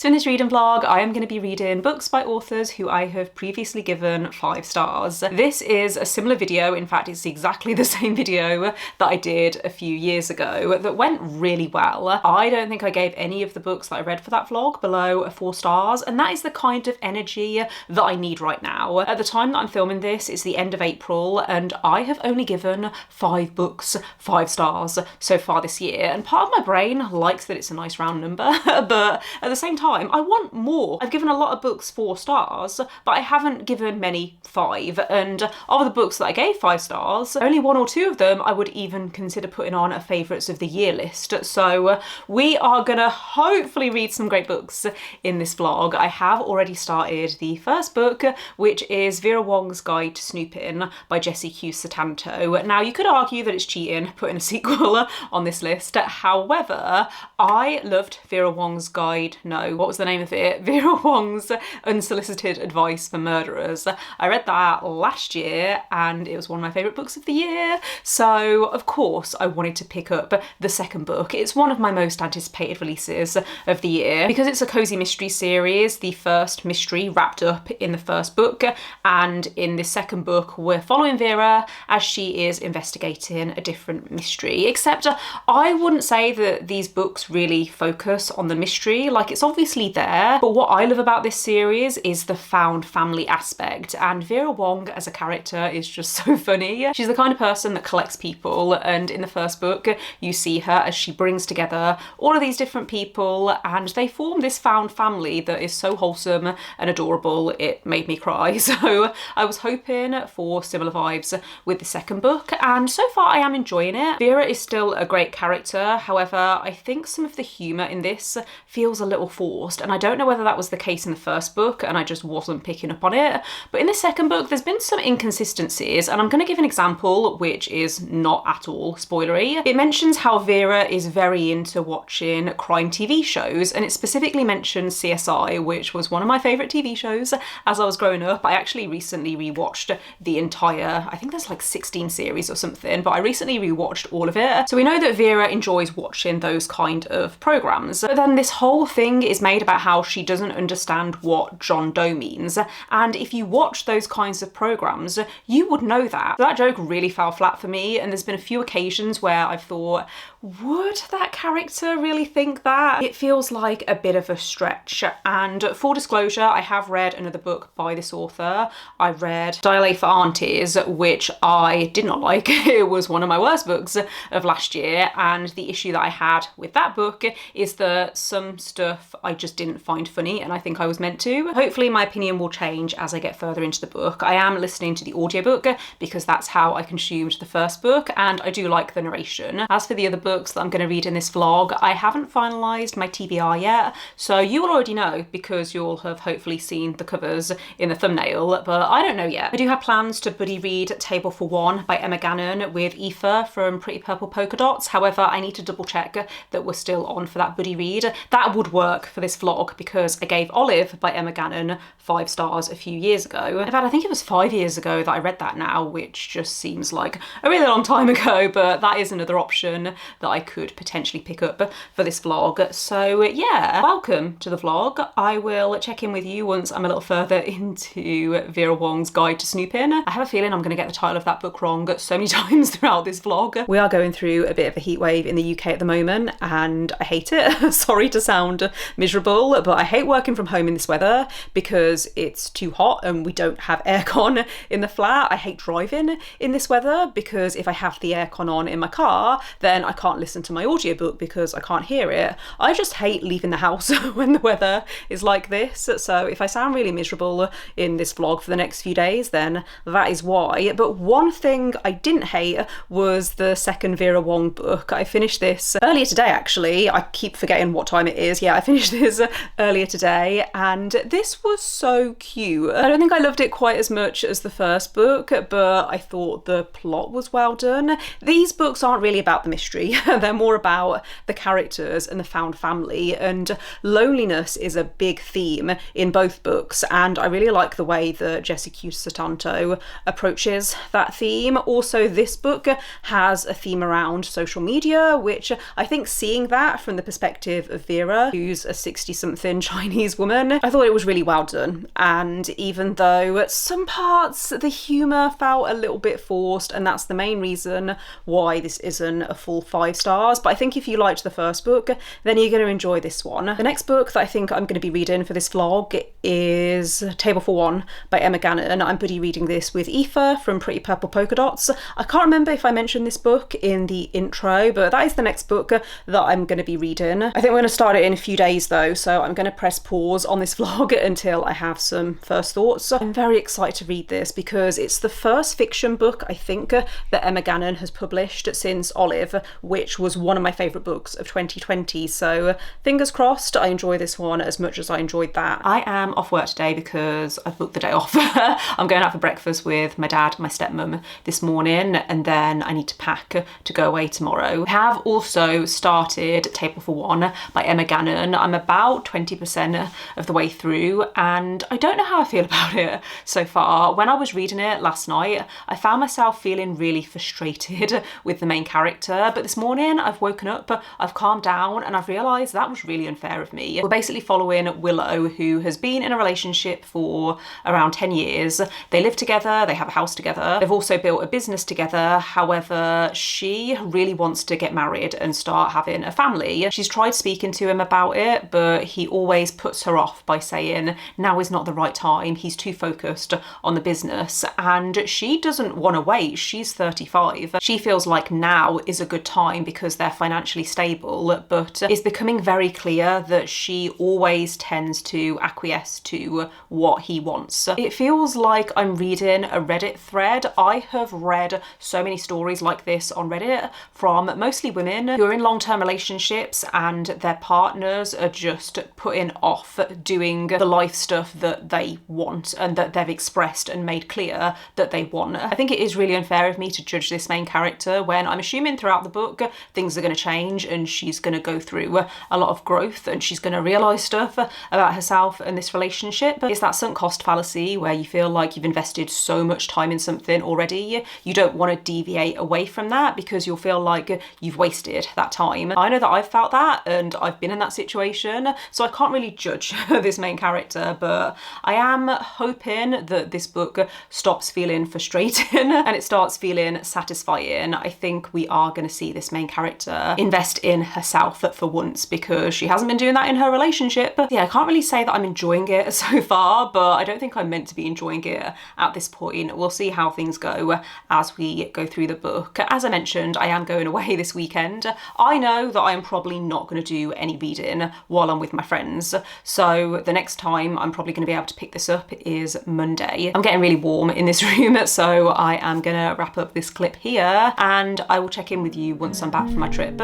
So in this reading vlog, I am going to be reading books by authors who I have previously given 5 stars. This is a similar video, in fact it's exactly the same video that I did a few years ago that went really well. I don't think I gave any of the books that I read for that vlog below 4 stars, and that is the kind of energy that I need right now. At the time that I'm filming this, it's the end of April, and I have only given 5 books 5 stars so far this year, and part of my brain likes that it's a nice round number, but at the same time I want more. I've given a lot of books 4 stars, but I haven't given many 5, and of the books that I gave 5 stars, only 1 or 2 of them I would even consider putting on a favourites of the year list. So we are gonna hopefully read some great books in this vlog. I have already started the first book, which is Vera Wong's Guide to Snooping by Jessie Q. Sutanto. Now you could argue that it's cheating putting a sequel on this list, however I loved Vera Wong's Guide, what was the name of it? Vera Wong's Unsolicited Advice for Murderers. I read that last year and it was one of my favourite books of the year, so of course I wanted to pick up the second book. It's one of my most anticipated releases of the year because it's a cosy mystery series. The first mystery wrapped up in the first book, and in this second book we're following Vera as she is investigating a different mystery, except I wouldn't say that these books really focus on the mystery. Like, it's obviously there, but what I love about this series is the found family aspect, and Vera Wong as a character is just so funny. She's the kind of person that collects people, and in the first book you see her as she brings together all of these different people and they form this found family that is so wholesome and adorable it made me cry. So I was hoping for similar vibes with the second book, and so far I am enjoying it. Vera is still a great character, however I think some of the humour in this feels a little forced, and I don't know whether that was the case in the first book and I just wasn't picking up on it, but in the second book there's been some inconsistencies, and I'm going to give an example which is not at all spoilery. It mentions how Vera is very into watching crime TV shows, and it specifically mentions CSI, which was one of my favourite TV shows as I was growing up. I actually recently rewatched the entire, I think there's like 16 series or something, but I recently rewatched all of it. So we know that Vera enjoys watching those kind of programmes, but then this whole thing is made about how she doesn't understand what John Doe means, and if you watch those kinds of programmes you would know that. So that joke really fell flat for me, and there's been a few occasions where I've thought, would that character really think that? It feels like a bit of a stretch. And full disclosure, I have read another book by this author. I read Dial A for Aunties, which I did not like. It was one of my worst books of last year, and the issue that I had with that book is that some stuff I just didn't find funny, and I think I was meant to. Hopefully my opinion will change as I get further into the book. I am listening to the audiobook because that's how I consumed the first book, and I do like the narration. As for the other books that I'm going to read in this vlog, I haven't finalised my TBR yet, so you will already know because you'll have hopefully seen the covers in the thumbnail, but I don't know yet. I do have plans to buddy read Table for One by Emma Gannon with Aoife from Pretty Purple Polka Dots. However, I need to double check that we're still on for that buddy read. That would work for this vlog because I gave Olive by Emma Gannon 5 stars a few years ago. In fact, I think it was 5 years ago that I read that now, which just seems like a really long time ago, but that is another option that I could potentially pick up for this vlog. So yeah, welcome to the vlog. I will check in with you once I'm a little further into Vera Wong's Guide to Snooping. I have a feeling I'm going to get the title of that book wrong so many times throughout this vlog. We are going through a bit of a heat wave in the UK at the moment and I hate it. Sorry to sound miserable, but I hate working from home in this weather because it's too hot and we don't have aircon in the flat. I hate driving in this weather because if I have the aircon on in my car, then I can't listen to my audiobook because I can't hear it. I just hate leaving the house when the weather is like this, so if I sound really miserable in this vlog for the next few days, then that is why. But one thing I didn't hate was the second Vera Wong book. I finished this earlier today actually. I keep forgetting what time it is. Yeah, I finished this earlier today and this was so cute. I don't think I loved it quite as much as the first book, but I thought the plot was well done. These books aren't really about the mystery. They're more about the characters and the found family, and loneliness is a big theme in both books, and I really like the way that Jessica Sutanto approaches that theme. Also, this book has a theme around social media, which I think, seeing that from the perspective of Vera, who's a 60-something Chinese woman, I thought it was really well done. And even though at some parts the humour felt a little bit forced, and that's the main reason why this isn't a full 5 stars, but I think if you liked the first book, then you're going to enjoy this one. The next book that I think I'm going to be reading for this vlog is Table for One by Emma Gannon. I'm buddy reading this with Aoife from Pretty Purple Polka Dots. I can't remember if I mentioned this book in the intro, but that is the next book that I'm going to be reading. I think we're going to start it in a few days though, so I'm going to press pause on this vlog until I have some first thoughts. I'm very excited to read this because it's the first fiction book I think that Emma Gannon has published since Olive, which was one of my favourite books of 2020, so fingers crossed I enjoy this one as much as I enjoyed that. I am off work today because I've booked the day off. I'm going out for breakfast with my dad, my stepmom this morning, and then I need to pack to go away tomorrow. I have also started Table for One by Emma Gannon. I'm about 20% of the way through and I don't know how I feel about it so far. When I was reading it last night, I found myself feeling really frustrated with the main character, but this morning I've woken up, I've calmed down, and I've realised that was really unfair of me. We're basically following Willow, who has been in a relationship for around 10 years. They live together, they have a house together, they've also built a business together. However, she really wants to get married and start having a family. She's tried speaking to him about it, but he always puts her off by saying now is not the right time, he's too focused on the business, and she doesn't want to wait. She's 35. She feels like now is a good time because they're financially stable, but it's becoming very clear that she always tends to acquiesce to what he wants. It feels like I'm reading a Reddit thread. I have read so many stories like this on Reddit from mostly women who are in long-term relationships and their partners are just putting off doing the life stuff that they want and that they've expressed and made clear that they want. I think it is really unfair of me to judge this main character when I'm assuming throughout the book things are going to change and she's going to go through a lot of growth and she's going to realise stuff about herself and this relationship. It's that sunk cost fallacy where you feel like you've invested so much time in something already, you don't want to deviate away from that because you'll feel like you've wasted that time. I know that I've felt that and I've been in that situation, so I can't really judge this main character, but I am hoping that this book stops feeling frustrating and it starts feeling satisfying. I think we are going to see this main character invest in herself for once because she hasn't been doing that in her relationship. Yeah, I can't really say that I'm enjoying it so far, but I don't think I'm meant to be enjoying it at this point. We'll see how things go as we go through the book. As I mentioned, I am going away this weekend. I know that I am probably not going to do any reading while I'm with my friends, so the next time I'm probably going to be able to pick this up is Monday. I'm getting really warm in this room, so I am going to wrap up this clip here and I will check in with you once I'm back from my trip.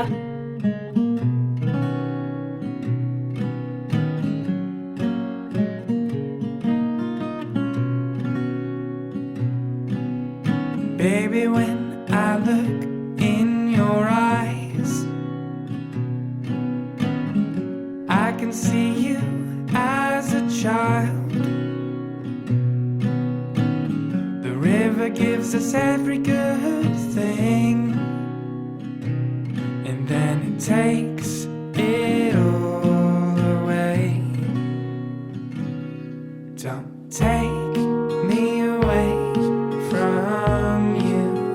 Baby, when I look in your eyes, I can see you as a child. The river gives us every good thing, and then it takes it all away. Don't take me away from you.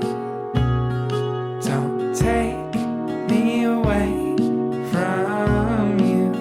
Don't take me away from you.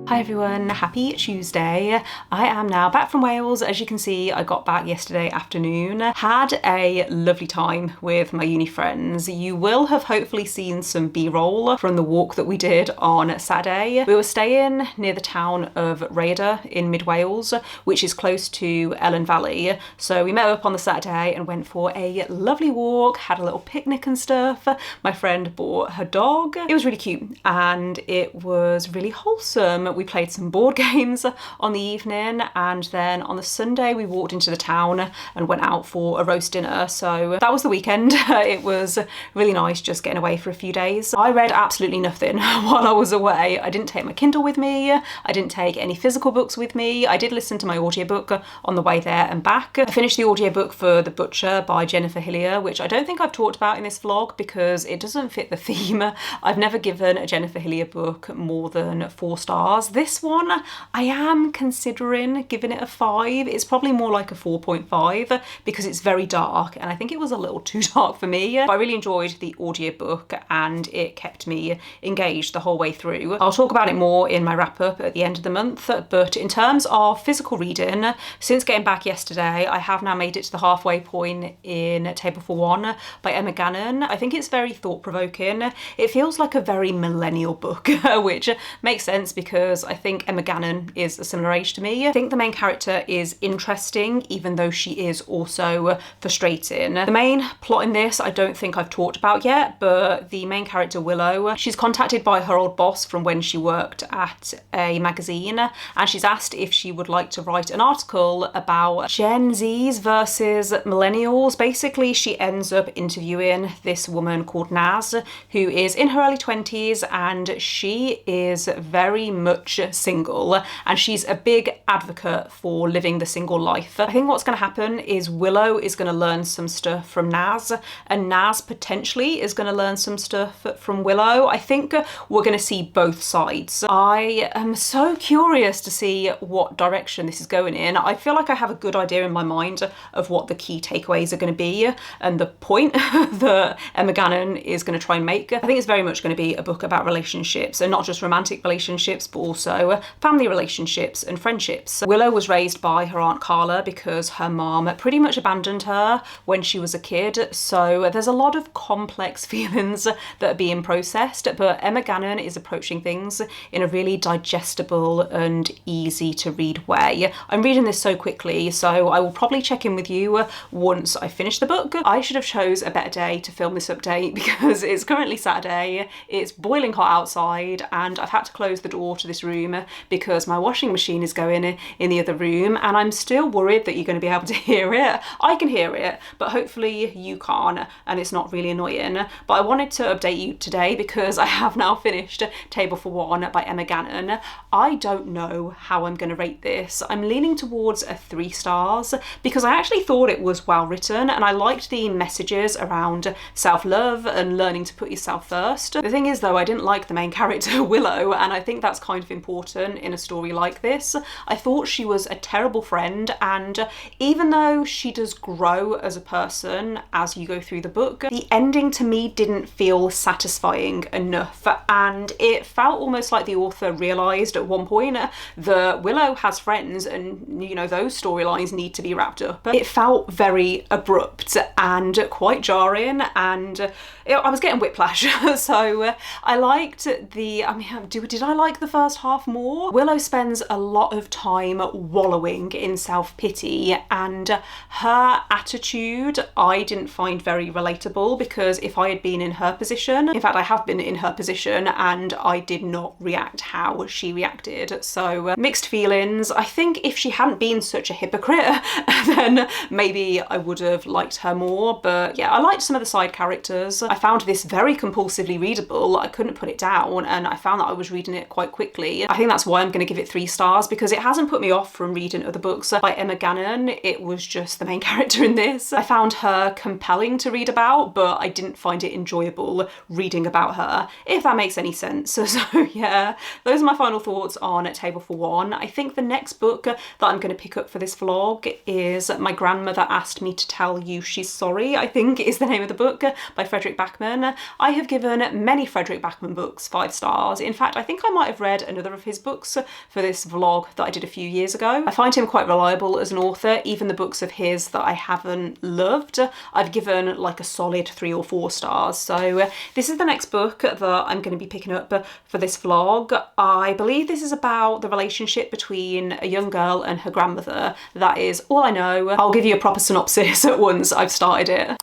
Hi everyone, happy Tuesday. I am now back from Wales. As you can see, I got back yesterday afternoon. Had a lovely time with my uni friends. You will have hopefully seen some B-roll from the walk that we did on Saturday. We were staying near the town of Rhayader in mid Wales, which is close to Ellen Valley. So we met up on the Saturday and went for a lovely walk, had a little picnic and stuff. My friend brought her dog. It was really cute and it was really wholesome. we played some board games on the evening, and then on the Sunday we walked into the town and went out for a roast dinner. So that was the weekend. It was really nice just getting away for a few days. I read absolutely nothing while I was away. I didn't take my Kindle with me. I didn't take any physical books with me. I did listen to my audiobook on the way there and back. I finished the audiobook for The Butcher by Jennifer Hillier, which I don't think I've talked about in this vlog because it doesn't fit the theme. I've never given a Jennifer Hillier book more than 4 stars. This one, I am considering giving it a 5. It's probably more like a 4.5 because it's very dark, and I think it was a little too dark for me. But I really enjoyed the audiobook and it kept me engaged the whole way through. I'll talk about it more in my wrap up at the end of the month, but in terms of physical reading, since getting back yesterday, I have now made it to the halfway point in Table for One by Emma Gannon. I think it's very thought-provoking. It feels like a very millennial book, which makes sense because I think Emma Gannon is a similar age to me. I think the main character is interesting, even though she is also frustrating. The main plot in this I don't think I've talked about yet, but the main character Willow, she's contacted by her old boss from when she worked at a magazine, and she's asked if she would like to write an article about Gen Zs versus millennials. Basically, she ends up interviewing this woman called Naz, who is in her early 20s, and she is very much single, and she's a big advocate for living the single life. I think what's going to happen is Willow is going to learn some stuff from Naz, and Naz potentially is going to learn some stuff from Willow. I think we're going to see both sides. I am so curious to see what direction this is going in. I feel like I have a good idea in my mind of what the key takeaways are going to be and the point that Emma Gannon is going to try and make. I think it's very much going to be a book about relationships, and not just romantic relationships, but also family relationships and friendships. Willow was raised by her Aunt Carla because her mom pretty much abandoned her when she was a kid, so there's a lot of complex feelings that are being processed, but Emma Gannon is approaching things in a really digestible and easy to read way. I'm reading this so quickly, so I will probably check in with you once I finish the book. I should have chose a better day to film this update because it's currently Saturday, it's boiling hot outside, and I've had to close the door to this room because my washing machine is going in the other room, and I'm still worried that you're going to be able to hear it. I can hear it, but hopefully you can't, and it's not really annoying. But I wanted to update you today because I have now finished Table for One by Emma Gannon. I don't know how I'm going to rate this. I'm leaning towards a 3 stars because I actually thought it was well written, and I liked the messages around self-love and learning to put yourself first. The thing is though, I didn't like the main character Willow, and I think that's kind of important in a story like this. I thought she was a terrible friend, and even though she does grow as a person as you go through the book, the ending to me didn't feel satisfying enough, and it felt almost like the author realised at one point that Willow has friends and, you know, those storylines need to be wrapped up. It felt very abrupt and quite jarring, and I was getting whiplash. So I liked did I like the first half more? Willow spends a lot of time wallowing in self-pity, and her attitude I didn't find very relatable because if I had been in her position, in fact I have been in her position, and I did not react how she reacted. So mixed feelings. I think if she hadn't been such a hypocrite then maybe I would have liked her more, but yeah, I liked some of the side characters. I found this very compulsively readable. I couldn't put it down, and I found that I was reading it quite quickly. I think that's why I'm going to give it 3 stars, because it hasn't put me off from reading other books by Emma Gannon. It was just the main character in this. I found her compelling to read about, but I didn't find it enjoyable reading about her, if that makes any sense. So yeah, those are my final thoughts on Table for One. I think the next book that I'm going to pick up for this vlog is My Grandmother Asked Me to Tell You She's Sorry, I think is the name of the book, by Frederick Backman. I have given many Frederick Backman books 5 stars. In fact, I think I might have read another of his books for this vlog that I did a few years ago. I find him quite reliable as an author. Even the books of his that I haven't loved, I've given like a solid 3 or 4 stars. So this is the next book that I'm going to be picking up for this vlog. I believe this is about the relationship between a young girl and her grandmother. That is all I know. I'll give you a proper synopsis once I've started it.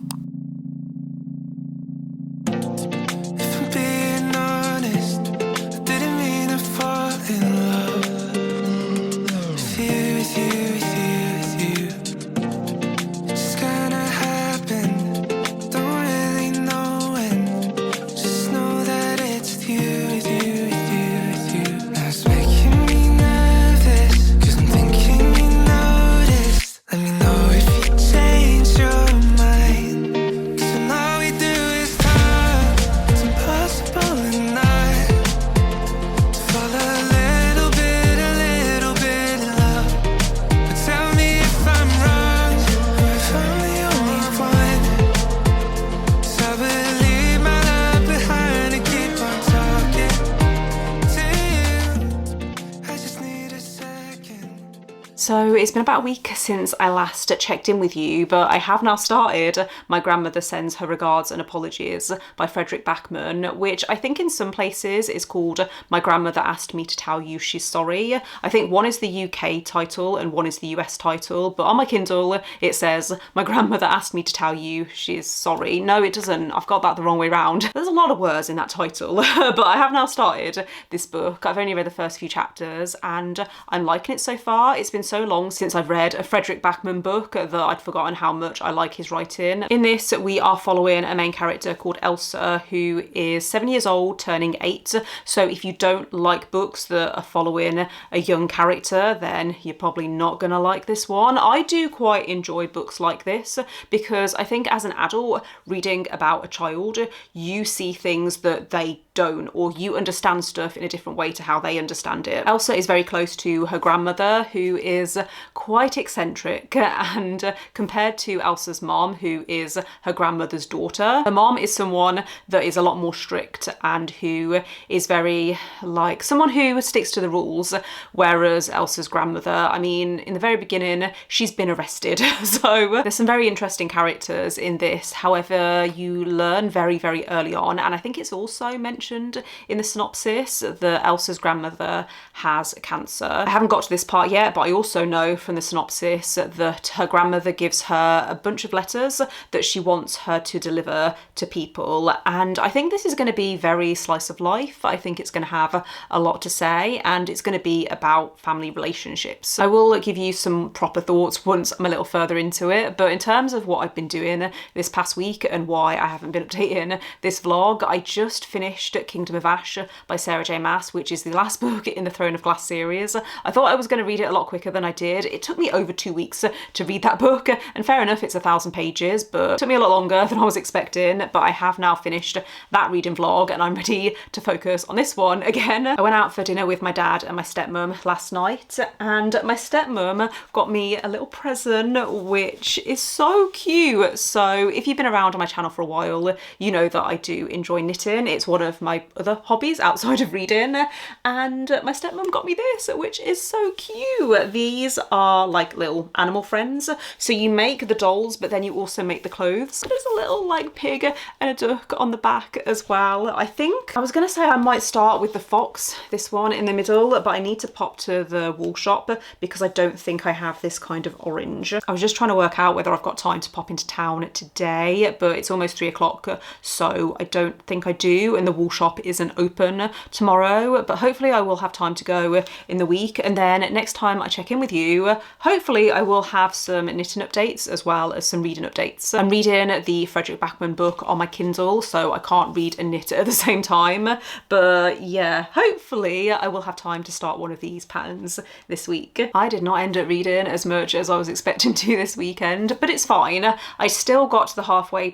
If I'm being honest, I didn't mean to fall in love. So it's been about a week since I last checked in with you, but I have now started My Grandmother Sends Her Regards and Apologies by Frederick Backman, which I think in some places is called My Grandmother Asked Me to Tell You She's Sorry. I think one is the UK title and one is the US title, but on my Kindle it says My Grandmother Asked Me to Tell You She's Sorry. No, it doesn't. I've got that the wrong way round. There's a lot of words in that title, but I have now started this book. I've only read the first few chapters and I'm liking it so far. It's been so long since I've read a Frederick Backman book that I'd forgotten how much I like his writing. In this, we are following a main character called Elsa, who is 7 years old, turning 8. So if you don't like books that are following a young character, then you're probably not gonna like this one. I do quite enjoy books like this because I think as an adult reading about a child, you see things that they don't, or you understand stuff in a different way to how they understand it. Elsa is very close to her grandmother, who is quite eccentric, and compared to Elsa's mom, who is her grandmother's daughter, her mom is someone that is a lot more strict and who is very like someone who sticks to the rules, whereas Elsa's grandmother, I mean, in the very beginning, she's been arrested. So there's some very interesting characters in this. However, you learn very, very early on, and I think it's also mentioned in the synopsis that Elsa's grandmother has cancer. I haven't got to this part yet, but I also know from the synopsis that her grandmother gives her a bunch of letters that she wants her to deliver to people, and I think this is going to be very slice of life. I think it's going to have a lot to say, and it's going to be about family relationships. I will give you some proper thoughts once I'm a little further into it, but in terms of what I've been doing this past week and why I haven't been updating this vlog, I just finished Kingdom of Ash by Sarah J Maas, which is the last book in the Throne of Glass series. I thought I was going to read it a lot quicker than I did. It took me over 2 weeks to read that book, and fair enough, it's 1,000 pages, but it took me a lot longer than I was expecting. But I have now finished that reading vlog and I'm ready to focus on this one again. I went out for dinner with my dad and my stepmom last night, and my stepmom got me a little present which is so cute. So if you've been around on my channel for a while, you know that I do enjoy knitting. It's one of my other hobbies outside of reading, and my stepmom got me this, which is so cute. These are like little animal friends, so you make the dolls but then you also make the clothes. There's a little like pig and a duck on the back as well. I think I was gonna say I might start with the fox, this one in the middle, but I need to pop to the wool shop because I don't think I have this kind of orange. I was just trying to work out whether I've got time to pop into town today, but it's almost 3 o'clock, so I don't think I do, and the wool shop isn't open tomorrow, but hopefully I will have time to go in the week. And then next time I check in with you, hopefully I will have some knitting updates as well as some reading updates. I'm reading the Frederick Backman book on my Kindle, so I can't read and knit at the same time, but yeah, hopefully I will have time to start one of these patterns this week. I did not end up reading as much as I was expecting to this weekend, but it's fine. I still got to the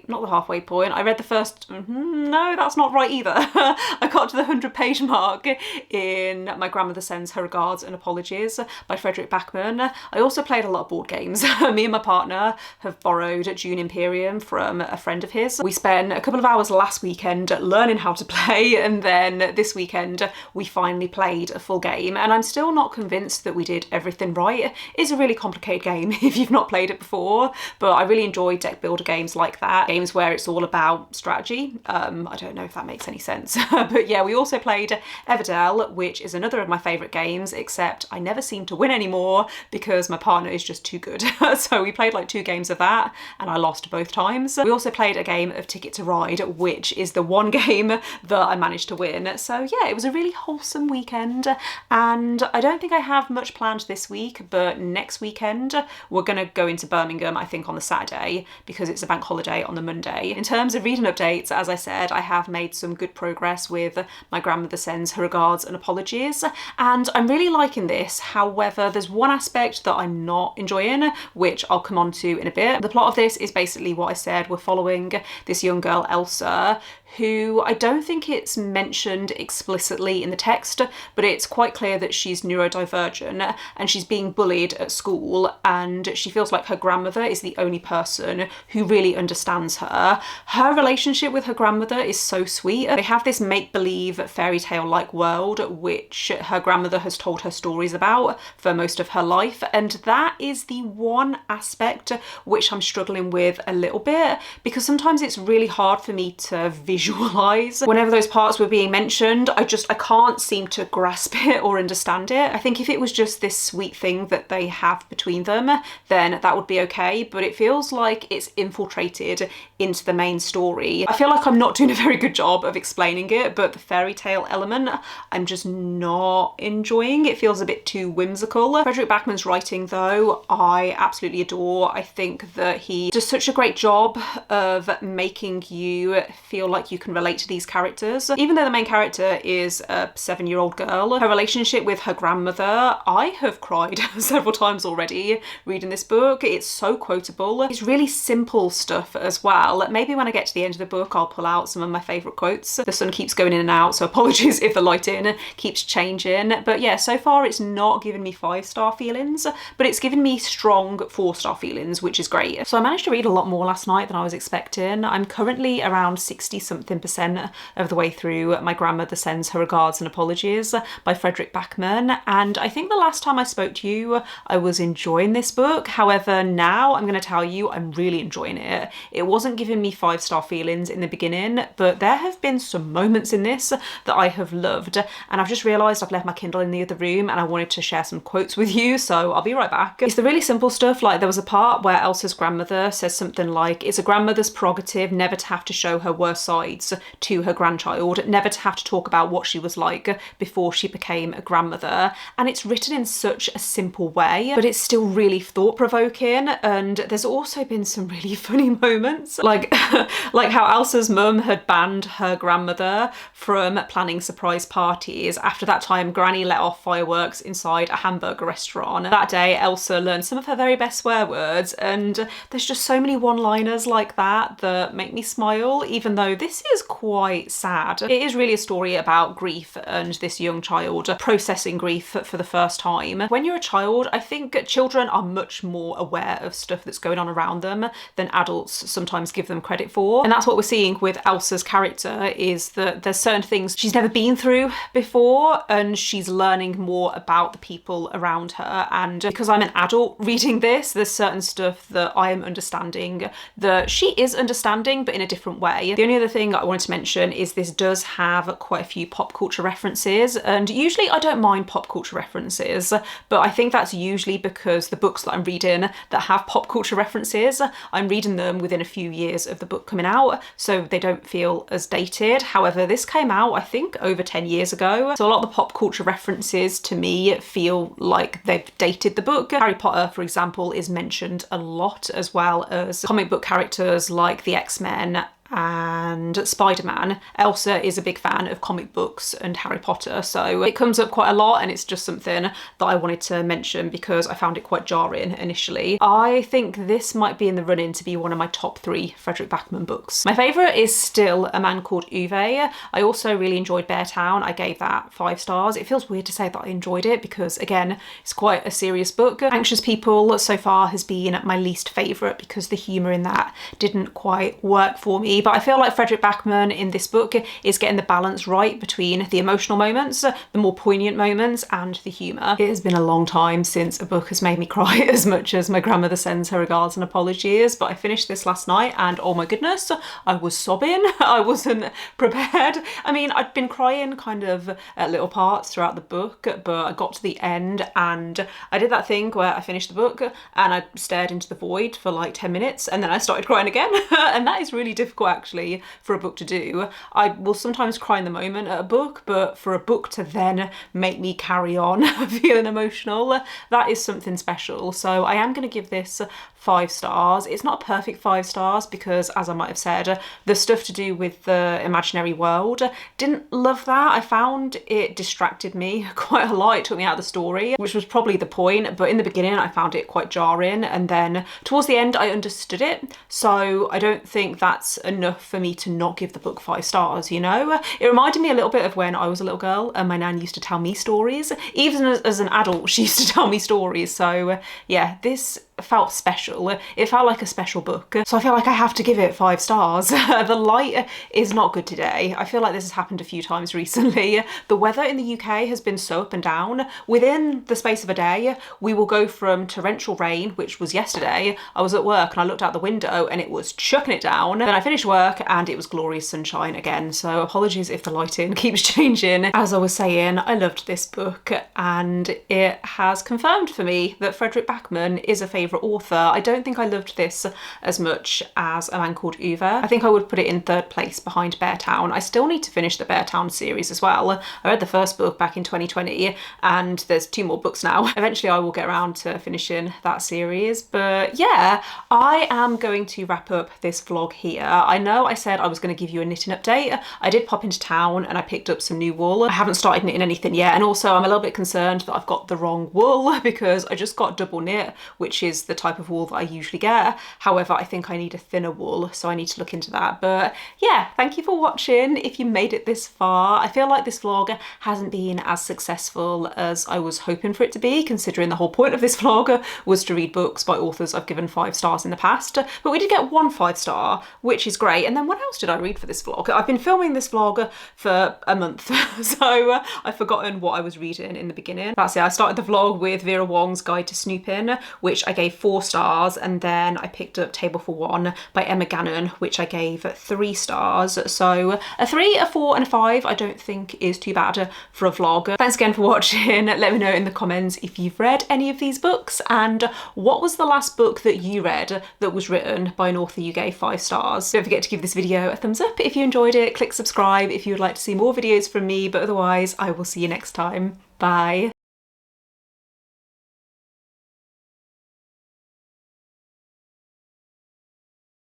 not the halfway point. I read the first, no, that's not right either. I got to the 100-page mark in My Grandmother Sends Her Regards and Apologies by Frederick Backman. I also played a lot of board games. Me and my partner have borrowed June Imperium from a friend of his. We spent a couple of hours last weekend learning how to play, and then this weekend we finally played a full game, and I'm still not convinced that we did everything right. It's a really complicated game if you've not played it before, but I really enjoy deck builder games like that, games where it's all about strategy. I don't know if that makes any sense. But yeah, we also played Everdell, which is another of my favourite games, except I never seem to win anymore because my partner is just too good. So we played like 2 games of that and I lost both times. We also played a game of Ticket to Ride, which is the one game that I managed to win. So yeah, it was a really wholesome weekend, and I don't think I have much planned this week, but next weekend we're gonna go into Birmingham, I think on the Saturday, because it's a bank holiday on the Monday. In terms of reading updates, as I said, I have made some good progress with My Grandmother Sends Her Regards and Apologies, and I'm really liking this. However, there's one aspect that I'm not enjoying, which I'll come on to in a bit. The plot of this is basically what I said. We're following this young girl, Elsa, who I don't think it's mentioned explicitly in the text, but it's quite clear that she's neurodivergent and she's being bullied at school, and she feels like her grandmother is the only person who really understands her. Her relationship with her grandmother is so sweet. They have this make-believe fairy tale-like world which her grandmother has told her stories about for most of her life, and that is the one aspect which I'm struggling with a little bit, because sometimes it's really hard for me to visualize whenever those parts were being mentioned. I can't seem to grasp it or understand it. I think if it was just this sweet thing that they have between them, then that would be okay, but it feels like it's infiltrated into the main story. I feel like I'm not doing a very good job of explaining it, but the fairy tale element I'm just not enjoying. It feels a bit too whimsical. Frederick Backman's writing though, I absolutely adore. I think that he does such a great job of making you feel like you can relate to these characters. Even though the main character is a 7-year-old girl, her relationship with her grandmother, I have cried several times already reading this book. It's so quotable. It's really simple stuff as well. Maybe when I get to the end of the book, I'll pull out some of my favourite quotes. The sun keeps going in and out, so apologies if the lighting keeps changing. But yeah, so far it's not given me 5-star feelings, but it's given me strong 4-star feelings, which is great. So I managed to read a lot more last night than I was expecting. I'm currently around 60-something% of the way through My Grandmother Sends Her Regards and Apologies by Frederick Backman, and I think the last time I spoke to you, I was enjoying this book. However, now I'm going to tell you I'm really enjoying it. It wasn't giving me 5-star feelings in the beginning, but there have been some moments in this that I have loved, and I've just realised I've left my Kindle in the other room and I wanted to share some quotes with you, so I'll be right back. It's the really simple stuff, like there was a part where Elsa's grandmother says something like, it's a grandmother's prerogative never to have to show her worst sides to her grandchild, never to have to talk about what she was like before she became a grandmother, and it's written in such a simple way, but it's still really thought-provoking, and there's also been some really funny moments, like how Elsa's mum had banned her grandmother from planning surprise parties after that time Granny let off fireworks inside a hamburger restaurant. That day Elsa learned some of her very best swear words, and there's just so many one-liners like that that make me smile, even though this is quite sad. It is really a story about grief and this young child processing grief for the first time. When you're a child, I think children are much more aware of stuff that's going on around them than adults sometimes give them credit for, and that's what we're seeing with Elsa's character, is that there's certain things she's never been through before and she's learning more about the people around her, and because I'm an adult reading this, there's certain stuff that I am understanding that she is understanding, but in a different way. The only other thing I wanted to mention is this does have quite a few pop culture references, and usually I don't mind pop culture references, but I think that's usually because the books that I'm reading that have pop culture references, I'm reading them within a few years of the book coming out, so they don't feel as dated. However, this came out I think over 10 years ago, so a lot of the pop culture references to me feel like they've dated the book. Harry Potter, for example, is mentioned a lot, as well as comic book characters like the X-Men and Spider-Man. Elsa is a big fan of comic books and Harry Potter, so it comes up quite a lot, and it's just something that I wanted to mention because I found it quite jarring initially. I think this might be in the run-in to be one of my top 3 Frederick Backman books. My favourite is still A Man Called Uwe. I also really enjoyed Beartown. I gave that 5 stars. It feels weird to say that I enjoyed it because, again, it's quite a serious book. Anxious People so far has been my least favourite because the humour in that didn't quite work for me, but I feel like Frederick Backman in this book is getting the balance right between the emotional moments, the more poignant moments, and the humour. It has been a long time since a book has made me cry as much as My Grandmother Sends Her Regards and Apologies, but I finished this last night and oh my goodness, I was sobbing. I wasn't prepared. I mean, I'd been crying kind of at little parts throughout the book, but I got to the end and I did that thing where I finished the book and I stared into the void for like 10 minutes and then I started crying again. And that is really difficult actually for a book to do. I will sometimes cry in the moment at a book, but for a book to then make me carry on feeling emotional, that is something special. So I am going to give this 5 stars. It's not a perfect 5 stars because, as I might have said, the stuff to do with the imaginary world, didn't love that. I found it distracted me quite a lot. It took me out of the story, which was probably the point, but in the beginning I found it quite jarring, and then towards the end I understood it, so I don't think that's enough for me to not give the book 5 stars, you know? It reminded me a little bit of when I was a little girl and my nan used to tell me stories. Even as an adult, she used to tell me stories, so yeah, this felt special. It felt like a special book, so I feel like I have to give it 5 stars. The light is not good today. I feel like this has happened a few times recently. The weather in the UK has been so up and down. Within the space of a day, we will go from torrential rain, which was yesterday. I was at work and I looked out the window and it was chucking it down. Then I finished work and it was glorious sunshine again. So apologies if the lighting keeps changing. As I was saying, I loved this book and it has confirmed for me that Frederick Backman is a favourite author. I don't think I loved this as much as A Man Called Ove. I think I would put it in 3rd place behind Beartown. I still need to finish the Beartown series as well. I read the first book back in 2020 and there's 2 more books now. Eventually I will get around to finishing that series, but yeah, I am going to wrap up this vlog here. I know I said I was going to give you a knitting update. I did pop into town and I picked up some new wool. I haven't started knitting anything yet, and also I'm a little bit concerned that I've got the wrong wool because I just got double knit, which is the type of wool that I usually get. However, I think I need a thinner wool, so I need to look into that. But yeah, thank you for watching. If you made it this far, I feel like this vlog hasn't been as successful as I was hoping for it to be, considering the whole point of this vlog was to read books by authors I've given 5 stars in the past. But we did get 1 5-star, which is great. And then what else did I read for this vlog? I've been filming this vlog for a month, so I've forgotten what I was reading in the beginning. That's it. I started the vlog with Vera Wong's Guide to Snooping, which I gave 4 stars, and then I picked up Table for One by Emma Gannon, which I gave 3 stars. So a 3, a 4 and a 5 I don't think is too bad for a vlog. Thanks again for watching. Let me know in the comments if you've read any of these books and what was the last book that you read that was written by an author you gave 5 stars. Don't forget to give this video a thumbs up if you enjoyed it. Click subscribe if you would like to see more videos from me, but otherwise I will see you next time. Bye.